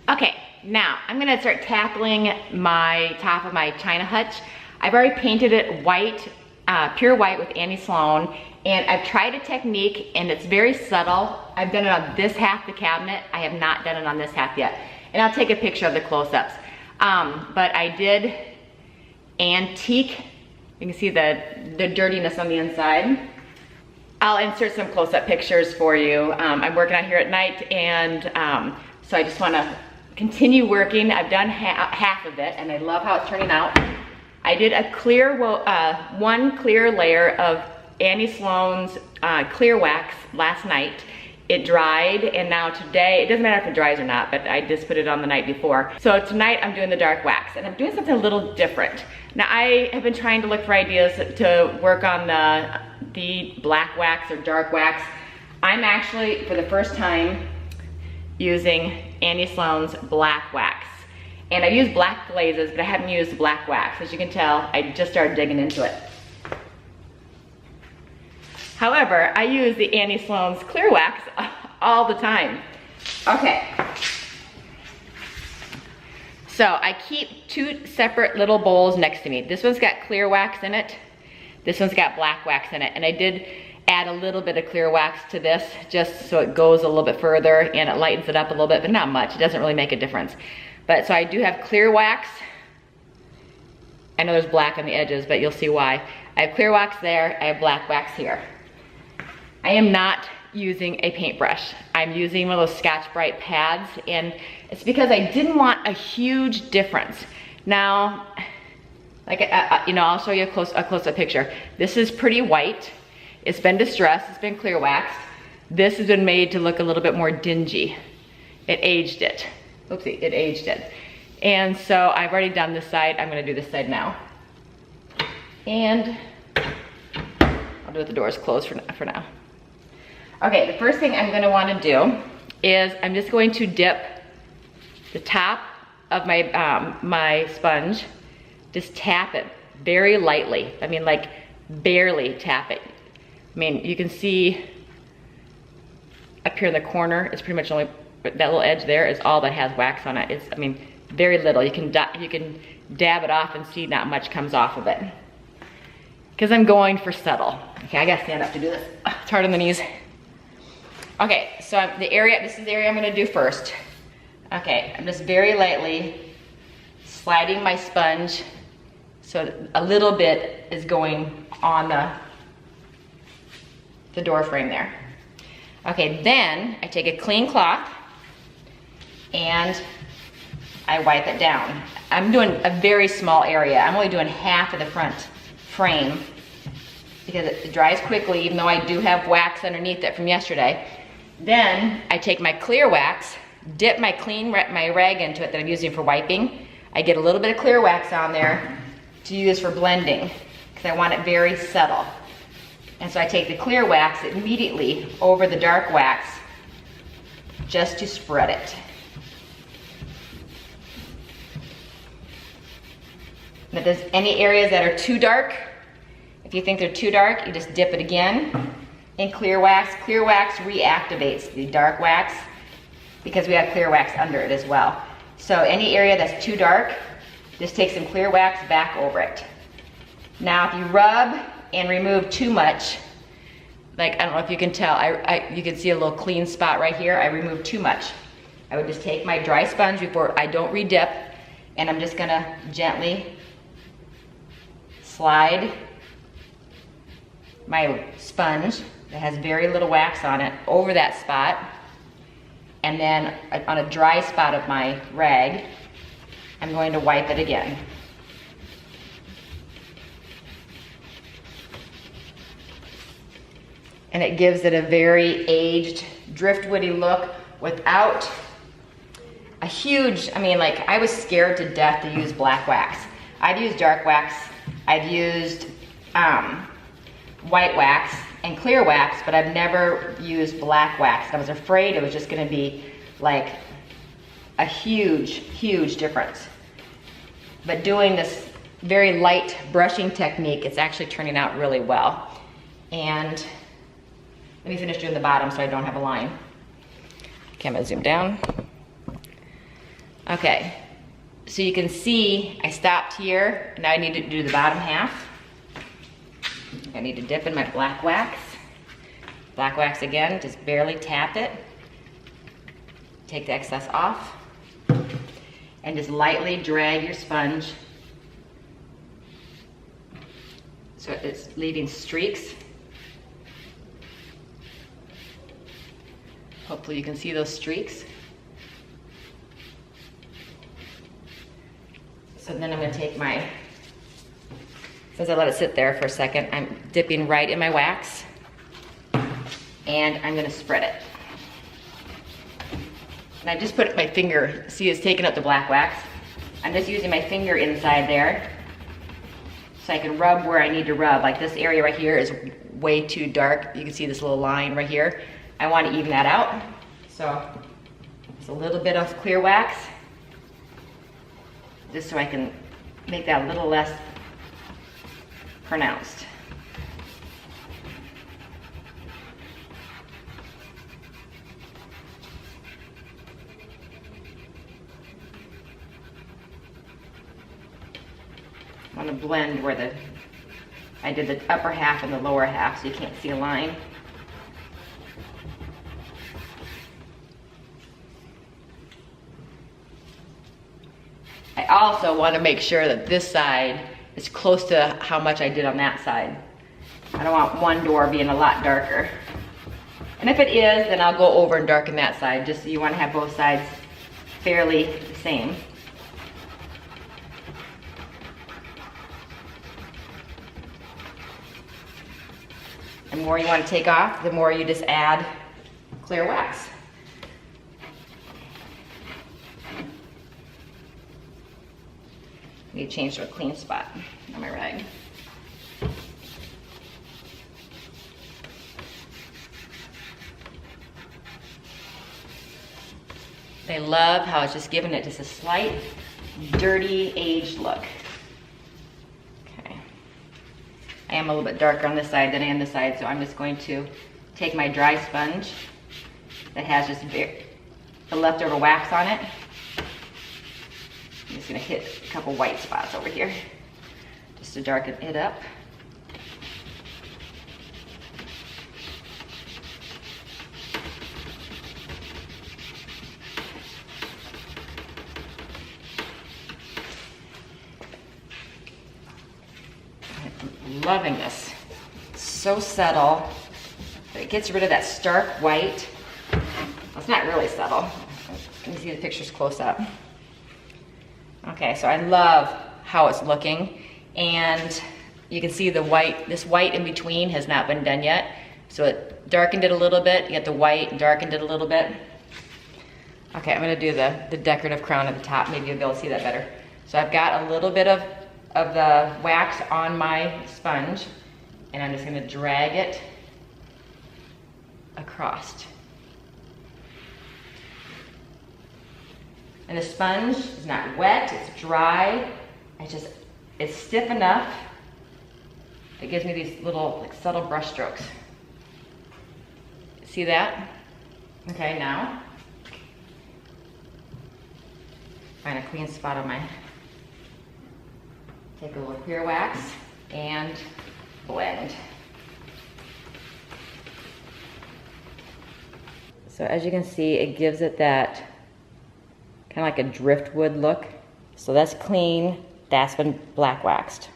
Okay, now I'm gonna start tackling my top of my China hutch. I've already painted it white, pure white with Annie Sloan, and I've tried a technique and it's very subtle. I've done it on this half of the cabinet. I have not done it on this half yet. And I'll take a picture of the close-ups. But I did antique. You can see the dirtiness on the inside. I'll insert some close-up pictures for you. I'm working out here at night, and so I just wanna continue working. I've done half of it, and I love how it's turning out. I did a clear, one clear layer of Annie Sloan's clear wax last night. It dried, and now today, it doesn't matter if it dries or not, but I just put it on the night before. So tonight I'm doing the dark wax, and I'm doing something a little different. Now I have been trying to look for ideas to work on the black wax or dark wax. I'm actually, for the first time, using Annie Sloan's black wax. And I've used black glazes, but I haven't used black wax. As you can tell, I just started digging into it. However, I use the Annie Sloan's clear wax all the time. Okay. So I keep two separate little bowls next to me. This one's got clear wax in it. This one's got black wax in it. And I did add a little bit of clear wax to this just so it goes a little bit further and it lightens it up a little bit, but not much. It doesn't really make a difference. But so I do have clear wax. I know there's black on the edges, but you'll see why. I have clear wax there, I have black wax here. I am not using a paintbrush. I'm using one of those Scotchbrite pads, and it's because I didn't want a huge difference. Now, like you know, I'll show you a close-up picture. This is pretty white. It's been distressed, it's been clear waxed. This has been made to look a little bit more dingy. It aged it. Oopsie, it aged it. And so I've already done this side. I'm gonna do this side now. And I'll do it with the doors closed for now. Okay, the first thing I'm gonna wanna do is I'm just going to dip the top of my, my sponge, just tap it very lightly. I mean, like barely tap it. I mean, you can see up here in the corner, it's pretty much only, that little edge there is all that has wax on it. It's, I mean, very little. You can dab it off and see not much comes off of it. Because I'm going for subtle. Okay, I gotta stand up to do this. It's hard on the knees. Okay, so this is the area I'm gonna do first. Okay, I'm just very lightly sliding my sponge so a little bit is going on the door frame there. Okay, then I take a clean cloth and I wipe it down. I'm doing a very small area. I'm only doing half of the front frame because it dries quickly, even though I do have wax underneath it from yesterday. Then I take my clear wax, dip my rag into it that I'm using for wiping. I get a little bit of clear wax on there to use for blending because I want it very subtle. And so I take the clear wax immediately over the dark wax just to spread it. And if there's any areas that are too dark, if you think they're too dark, you just dip it again in clear wax. Clear wax reactivates the dark wax because we have clear wax under it as well. So any area that's too dark, just take some clear wax back over it. Now if you rub and remove too much, like I don't know if you can tell, you can see a little clean spot right here. I removed too much. I would just take my dry sponge before I don't re-dip, and I'm just gonna gently slide my sponge that has very little wax on it over that spot, and then on a dry spot of my rag, I'm going to wipe it again. And it gives it a very aged, driftwoody look without a huge, I mean, like I was scared to death to use black wax. I've used dark wax, I've used white wax and clear wax, but I've never used black wax. I was afraid it was just gonna be like a huge, huge difference. But doing this very light brushing technique, it's actually turning out really well. And let me finish doing the bottom so I don't have a line. Okay, I'm gonna zoom down. Okay, so you can see I stopped here. Now I need to do the bottom half. I need to dip in my black wax. Black wax again, just barely tap it. Take the excess off. And just lightly drag your sponge so it's leaving streaks. Hopefully you can see those streaks. So then I'm gonna take my, since I let it sit there for a second, I'm dipping right in my wax and I'm gonna spread it. And I just put my finger, see it's taking up the black wax. I'm just using my finger inside there so I can rub where I need to rub. Like this area right here is way too dark. You can see this little line right here. I want to even that out. So just a little bit of clear wax, just so I can make that a little less pronounced. I want to blend where I did the upper half and the lower half so you can't see a line. I also want to make sure that this side is close to how much I did on that side. I don't want one door being a lot darker. And if it is, then I'll go over and darken that side, just so you want to have both sides fairly the same. The more you want to take off, the more you just add clear wax. I need to change to a clean spot on my rag. I love how it's just giving it just a slight dirty, aged look. Okay. I am a little bit darker on this side than I am this side, so I'm just going to take my dry sponge that has just the leftover wax on it. I'm just gonna hit a couple white spots over here just to darken it up. I'm loving this. It's so subtle. It gets rid of that stark white. Well, it's not really subtle. Let me see the pictures close up. Okay, so I love how it's looking, and you can see the white, this white in between has not been done yet. So it darkened it a little bit, you get the white and darkened it a little bit. Okay, I'm gonna do the decorative crown at the top, maybe you'll be able to see that better. So I've got a little bit of the wax on my sponge, and I'm just gonna drag it across. And the sponge is not wet, it's dry. It's stiff enough. It gives me these little like subtle brush strokes. See that? Okay, now, find a clean spot on my, take a little clear wax and blend. So as you can see, it gives it that kind of like a driftwood look. So that's clean, that's been black waxed.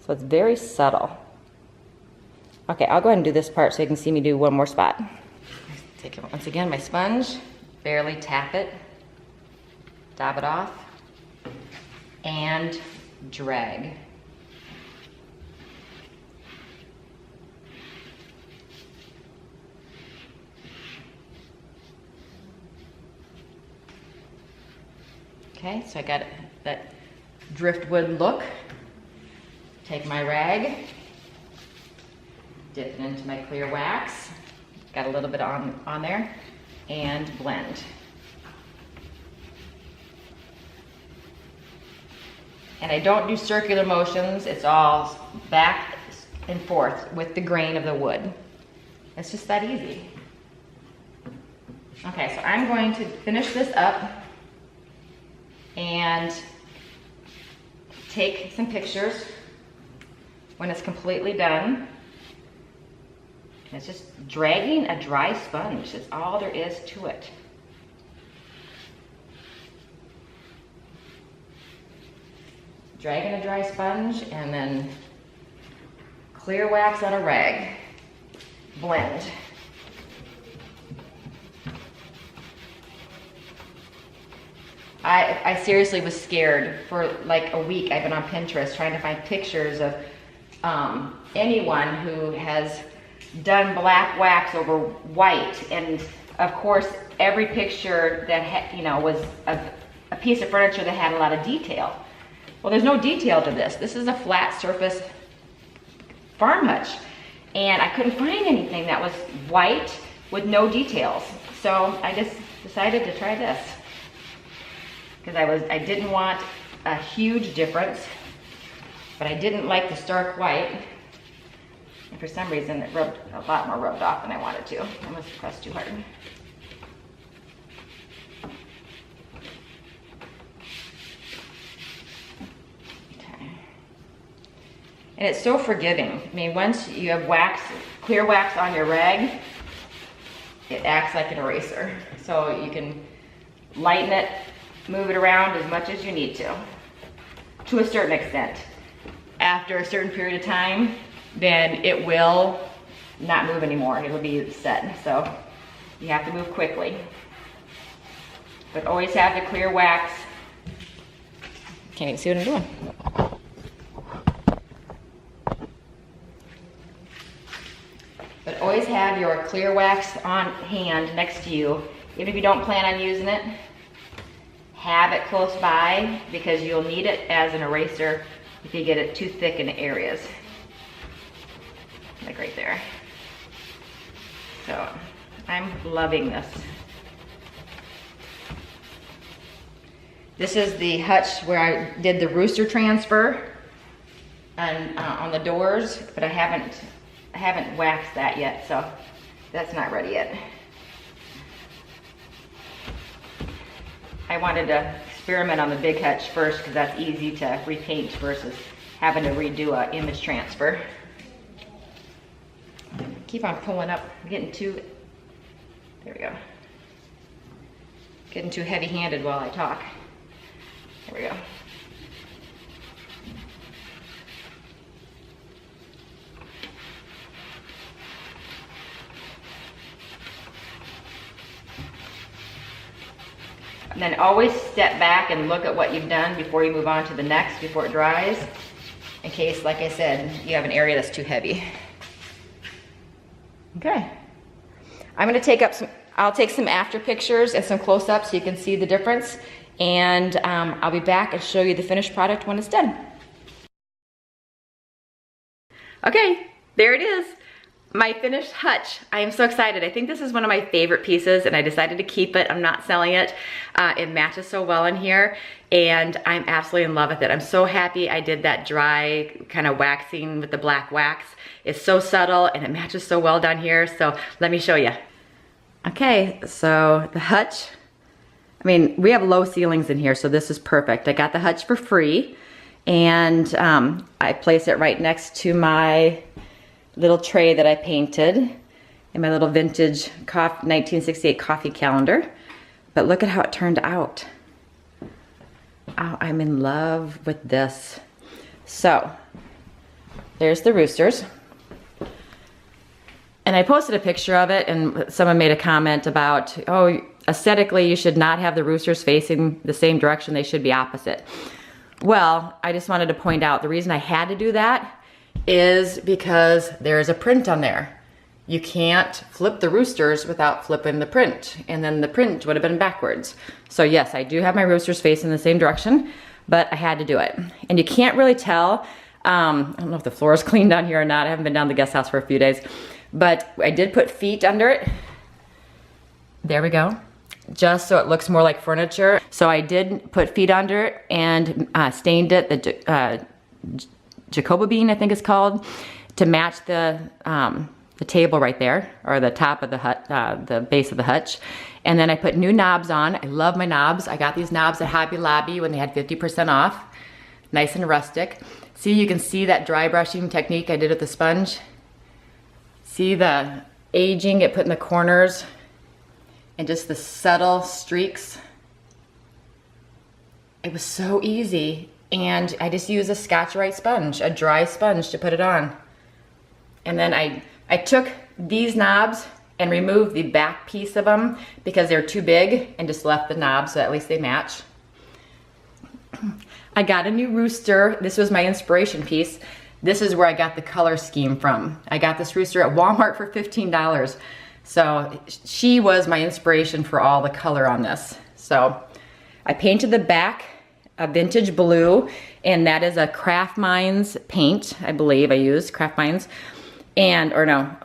So it's very subtle. Okay, I'll go ahead and do this part so you can see me do one more spot. Take it once again, my sponge, barely tap it, dab it off, and drag. Okay, so I got that driftwood look. Take my rag, dip it into my clear wax, got a little bit on there, and blend. And I don't do circular motions, it's all back and forth with the grain of the wood. It's just that easy. Okay, so I'm going to finish this up and take some pictures when it's completely done. And it's just dragging a dry sponge. That's all there is to it. Dragging a dry sponge and then clear wax on a rag. Blend. I seriously was scared for like a week. I've been on Pinterest trying to find pictures of anyone who has done black wax over white, and of course every picture that was a piece of furniture that had a lot of detail. Well, there's no detail to this. This is a flat surface farm hutch, and I couldn't find anything that was white with no details. So I just decided to try this because I didn't want a huge difference, but I didn't like the stark white. And for some reason, it rubbed a lot more rubbed off than I wanted to. I must have pressed too hard. Okay. And it's so forgiving. I mean, once you have wax, clear wax on your rag, it acts like an eraser. So you can lighten it, move it around as much as you need to a certain extent. After a certain period of time, then it will not move anymore. It'll be set. So you have to move quickly. But always have the clear wax. Can't even see what I'm doing. But always have your clear wax on hand next to you. Even if you don't plan on using it, have it close by because you'll need it as an eraser if you get it too thick in areas. Like right there. So I'm loving this. This is the hutch where I did the rooster transfer and on the doors, but I haven't waxed that yet, so that's not ready yet. I wanted to experiment on the big hutch first because that's easy to repaint versus having to redo an image transfer. Keep on pulling up, I'm getting too, there we go. Getting too heavy-handed while I talk. There we go. And then always step back and look at what you've done before you move on to the next, before it dries, in case, like I said, you have an area that's too heavy. Okay. I'm gonna I'll take some after pictures and some close-ups so you can see the difference, and I'll be back and show you the finished product when it's done. Okay, there it is. My finished hutch. I am so excited. I think this is one of my favorite pieces and I decided to keep it. I'm not selling it. It matches so well in here and I'm absolutely in love with it. I'm so happy I did that dry kind of waxing with the black wax. It's so subtle and it matches so well down here. So let me show you. Okay, so the hutch. I mean, we have low ceilings in here, so this is perfect. I got the hutch for free and I placed it right next to my little tray that I painted in my little vintage 1968 coffee calendar. But look at how it turned out. Oh, I'm in love with this. So there's the roosters. And I posted a picture of it and someone made a comment about, oh, aesthetically you should not have the roosters facing the same direction, they should be opposite. Well, I just wanted to point out the reason I had to do that is because there's a print on there. You can't flip the roosters without flipping the print, and then the print would have been backwards. So yes, I do have my roosters facing the same direction, but I had to do it. And you can't really tell, I don't know if the floor is clean down here or not. I haven't been down to the guest house for a few days, but I did put feet under it. There we go. Just so it looks more like furniture. So I did put feet under it and stained it, the Jacoba bean, I think it's called, to match the table right there, or the top of the hut, the base of the hutch. And then I put new knobs on. I love my knobs. I got these knobs at Hobby Lobby when they had 50% off. Nice and rustic. See, you can see that dry brushing technique I did with the sponge. See the aging it put in the corners and just the subtle streaks. It was so easy. And I just used a Scotchbrite sponge, a dry sponge, to put it on. And then I took these knobs and removed the back piece of them because they're too big, and just left the knobs so at least they match. I got a new rooster. This was my inspiration piece. This is where I got the color scheme from. I got this rooster at Walmart for $15. So she was my inspiration for all the color on this. So I painted the back a vintage blue, and that is a Craft Minds paint, I believe I used Craft Minds. And, or no,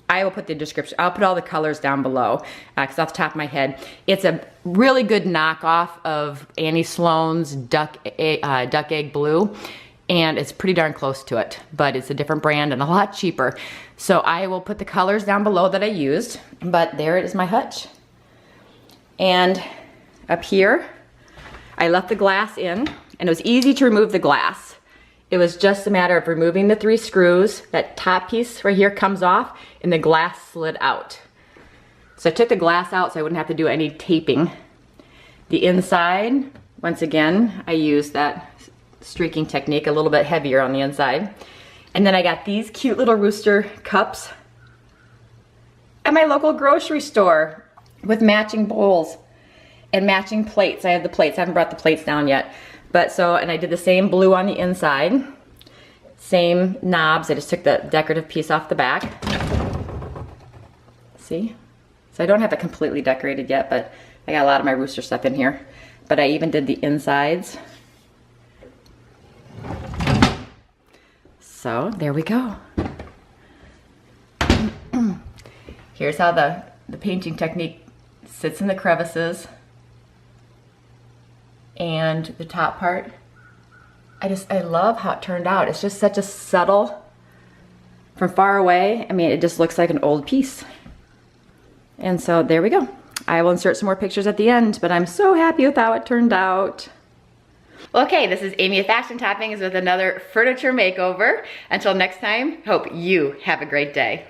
I will put the description, I'll put all the colors down below, because off the top of my head, it's a really good knockoff of Annie Sloan's Duck Egg Blue, and it's pretty darn close to it, but it's a different brand and a lot cheaper. So I will put the colors down below that I used, but there is my hutch. And up here, I left the glass in, and it was easy to remove the glass. It was just a matter of removing the 3 screws. That top piece right here comes off, and the glass slid out. So I took the glass out so I wouldn't have to do any taping. The inside, once again, I used that streaking technique, a little bit heavier on the inside. And then I got these cute little rooster cups at my local grocery store with matching bowls and matching plates. I have the plates, I haven't brought the plates down yet. But so, and I did the same blue on the inside, same knobs. I just took the decorative piece off the back. See? So I don't have it completely decorated yet, but I got a lot of my rooster stuff in here. But I even did the insides. So there we go. Here's how the painting technique sits in the crevices. And the top part, I love how it turned out. It's just such a subtle, from far away, I mean, it just looks like an old piece. And so there we go. I will insert some more pictures at the end, but I'm so happy with how it turned out. Okay, this is Amy of Fashion Toppings with another furniture makeover. Until next time, hope you have a great day.